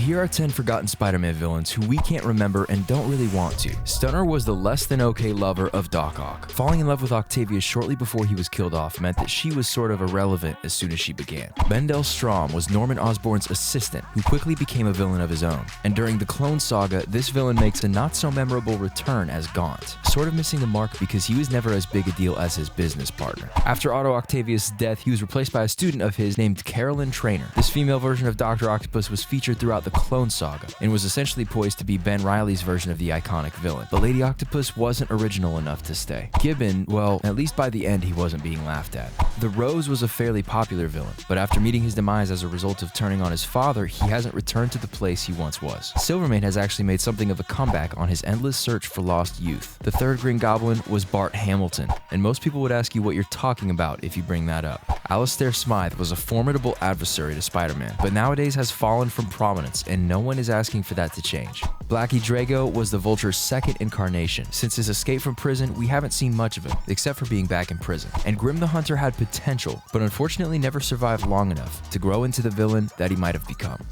Here are 10 forgotten Spider-Man villains who we can't remember and don't really want to. Stunner was the less than okay lover of Doc Ock. Falling in love with Octavia shortly before he was killed off meant that she was sort of irrelevant as soon as she began. Bendel Strom was Norman Osborn's assistant, who quickly became a villain of his own. And during the Clone Saga, this villain makes a not-so-memorable return as Gaunt, sort of missing the mark because he was never as big a deal as his business partner. After Otto Octavius' death, he was replaced by a student of his named Carolyn Traynor. This female version of Dr. Octopus was featured throughout the Clone Saga and was essentially poised to be Ben Reilly's version of the iconic villain. But Lady Octopus wasn't original enough to stay. Gibbon, well, at least by the end he wasn't being laughed at. The Rose was a fairly popular villain, but after meeting his demise as a result of turning on his father, he hasn't returned to the place he once was. Silvermane has actually made something of a comeback on his endless search for lost youth. The third Green Goblin was Bart Hamilton, and most people would ask you what you're talking about if you bring that up. Alistair Smythe was a formidable adversary to Spider-Man, but nowadays has fallen from prominence, and no one is asking for that to change. Blackie Drago was the Vulture's second incarnation. Since his escape from prison, we haven't seen much of him, except for being back in prison. And Grim the Hunter had potential, but unfortunately never survived long enough to grow into the villain that he might have become.